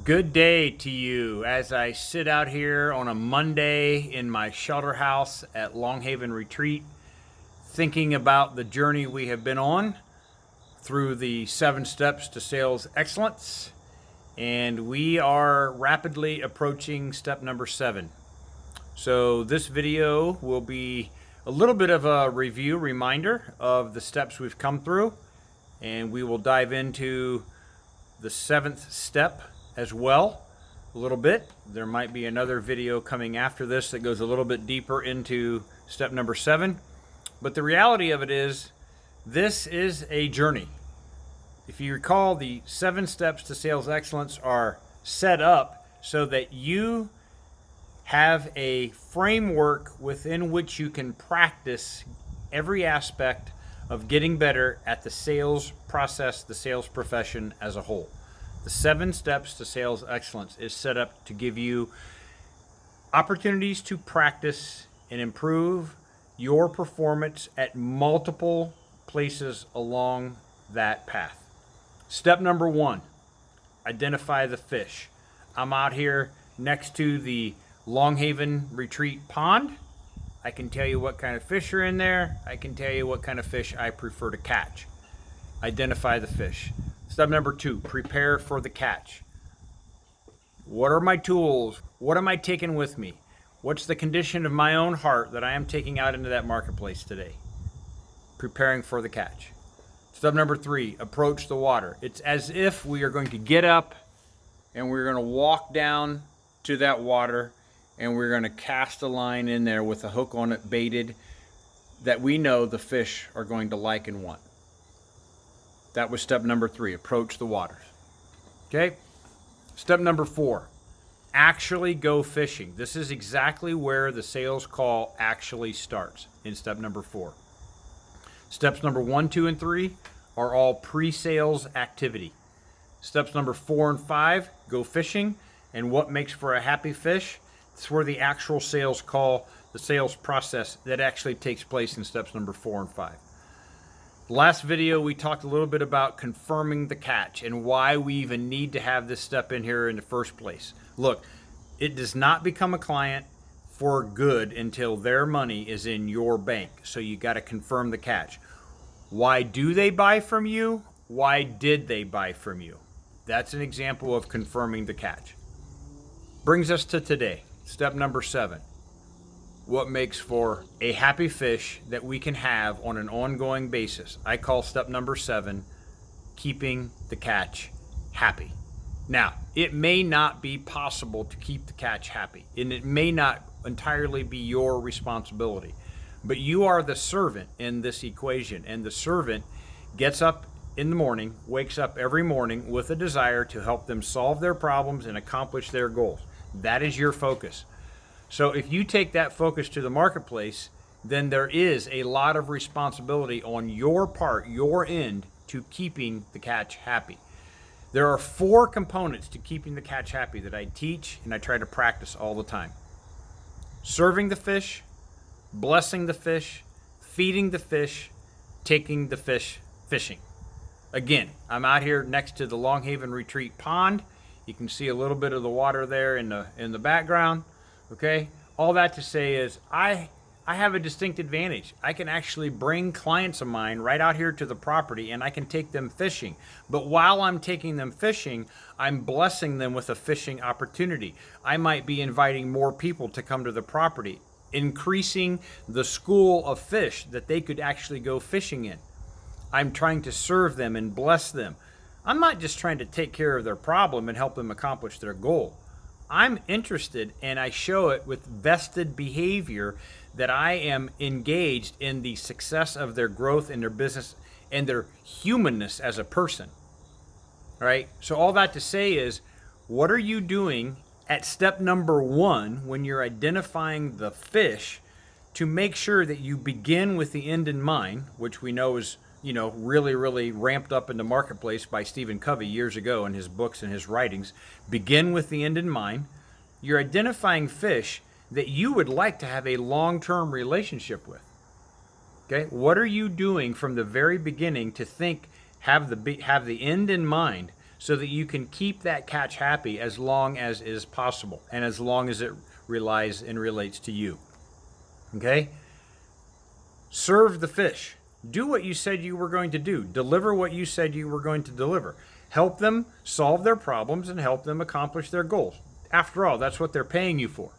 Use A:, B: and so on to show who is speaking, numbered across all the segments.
A: Good day to you as I sit out here on a Monday in my shelter house at Long Haven Retreat, thinking about the journey we have been on through the 7 steps to sales excellence. And we are rapidly approaching step number 7. So this video will be a little bit of a review reminder of the steps we've come through, and we will dive into the 7th step as well a little bit. There might be another video coming after this that goes a little bit deeper into step number 7. But the reality of it is, this is a journey. If you recall, the 7 steps to sales excellence are set up so that you have a framework within which you can practice every aspect of getting better at the sales process, the sales profession as a whole. The 7 steps to sales excellence is set up to give you opportunities to practice and improve your performance at multiple places along that path. Step number 1, identify the fish. I'm out here next to the Long Haven Retreat pond. I can tell you what kind of fish are in there. I can tell you what kind of fish I prefer to catch. Identify the fish. Step number 2, prepare for the catch. What are my tools? What am I taking with me? What's the condition of my own heart that I am taking out into that marketplace today? Preparing for the catch. Step number 3, approach the water. It's as if we are going to get up and we're going to walk down to that water and we're going to cast a line in there with a hook on it baited that we know the fish are going to like and want. That was step number 3, approach the waters. Okay? Step number 4, actually go fishing. This is exactly where the sales call actually starts, in step number 4. Steps number 1, 2, and 3 are all pre-sales activity. Steps number 4 and 5, go fishing. And what makes for a happy fish? It's where the actual sales call, the sales process that actually takes place in steps number 4 and 5. Last video, we talked a little bit about confirming the catch and why we even need to have this step in here in the first place. Look, it does not become a client for good until their money is in your bank. So you got to confirm the catch. Why do they buy from you? Why did they buy from you? That's an example of confirming the catch. Brings us to today, step number 7. What makes for a happy fish that we can have on an ongoing basis? I call step number 7, keeping the catch happy. Now, it may not be possible to keep the catch happy, and it may not entirely be your responsibility, but you are the servant in this equation, and the servant gets up in the morning, wakes up every morning with a desire to help them solve their problems and accomplish their goals. That is your focus. So if you take that focus to the marketplace, then there is a lot of responsibility on your part, your end, to keeping the catch happy. There are 4 components to keeping the catch happy that I teach and I try to practice all the time. Serving the fish, blessing the fish, feeding the fish, taking the fish fishing. Again, I'm out here next to the Long Haven Retreat pond. You can see a little bit of the water there in the background. Okay? All that to say is I have a distinct advantage. I can actually bring clients of mine right out here to the property and I can take them fishing. But while I'm taking them fishing, I'm blessing them with a fishing opportunity. I might be inviting more people to come to the property, increasing the school of fish that they could actually go fishing in. I'm trying to serve them and bless them. I'm not just trying to take care of their problem and help them accomplish their goal. I'm interested, and I show it with vested behavior, that I am engaged in the success of their growth in their business and their humanness as a person. All right? So all that to say is, what are you doing at step number 1 when you're identifying the fish to make sure that you begin with the end in mind, which we know is really, really ramped up in the marketplace by Stephen Covey years ago in his books and his writings. Begin with the end in mind. You're identifying fish that you would like to have a long-term relationship with. Okay, what are you doing from the very beginning to think, have the end in mind, so that you can keep that catch happy as long as is possible and as long as it relies and relates to you. Okay? Serve the fish. Do what you said you were going to do. Deliver what you said you were going to deliver. Help them solve their problems and help them accomplish their goals. After all, that's what they're paying you for.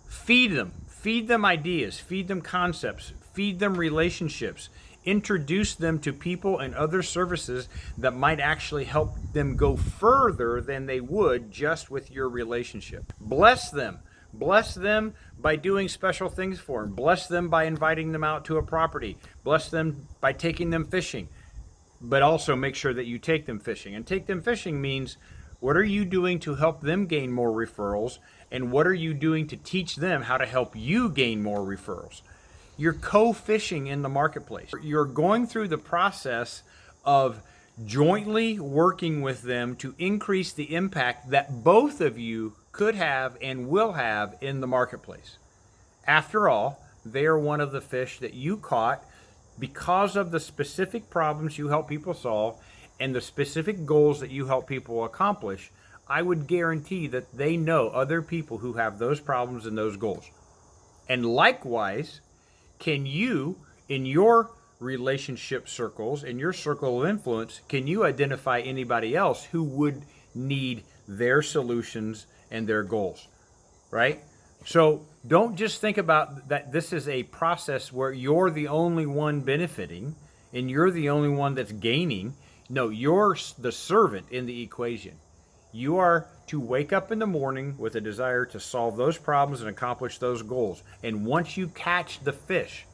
A: Feed them. Feed them ideas. Feed them concepts. Feed them relationships. Introduce them to people and other services that might actually help them go further than they would just with your relationship. Bless them. Bless them by doing special things for them. Bless them by inviting them out to a property. Bless them by taking them fishing. But also make sure that you take them fishing. And take them fishing means, what are you doing to help them gain more referrals? And what are you doing to teach them how to help you gain more referrals? You're co-fishing in the marketplace. You're going through the process of jointly working with them to increase the impact that both of you could have and will have in the marketplace. After all, they are one of the fish that you caught because of the specific problems you help people solve and the specific goals that you help people accomplish. I would guarantee that they know other people who have those problems and those goals. And likewise, can you, in your relationship circles, in your circle of influence, can you identify anybody else who would need their solutions and their goals, right? So don't just think about that this is a process where you're the only one benefiting and you're the only one that's gaining. No, you're the servant in the equation. You are to wake up in the morning with a desire to solve those problems and accomplish those goals. And once you catch the fish,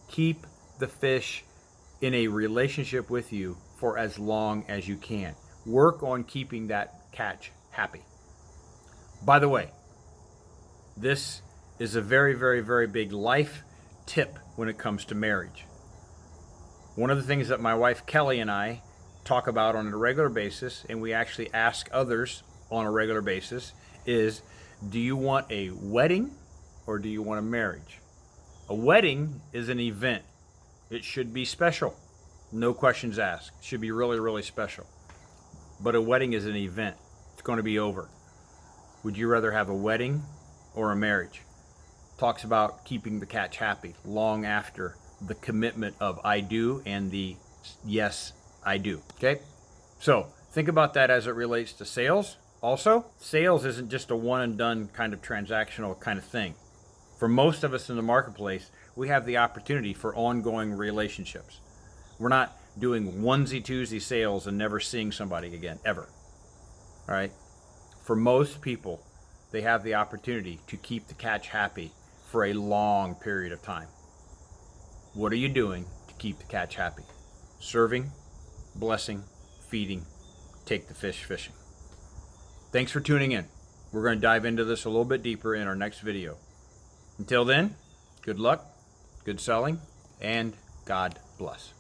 A: keep the fish in a relationship with you for as long as you can. Work on keeping that catch happy. By the way, this is a very, very, very big life tip when it comes to marriage. One of the things that my wife Kelly and I talk about on a regular basis, and we actually ask others on a regular basis, is, do you want a wedding or do you want a marriage? A wedding is an event. It should be special. No questions asked. It should be really, really special. But a wedding is an event. It's going to be over. Would you rather have a wedding or a marriage? Talks about keeping the catch happy long after the commitment of I do and the yes, I do. Okay? So think about that as it relates to sales. Also, sales isn't just a one and done kind of transactional kind of thing. For most of us in the marketplace, we have the opportunity for ongoing relationships. We're not doing onesie-twosie sales and never seeing somebody again, ever. All right? For most people, they have the opportunity to keep the catch happy for a long period of time. What are you doing to keep the catch happy? Serving, blessing, feeding, take the fish fishing. Thanks for tuning in. We're going to dive into this a little bit deeper in our next video. Until then, good luck, good selling, and God bless.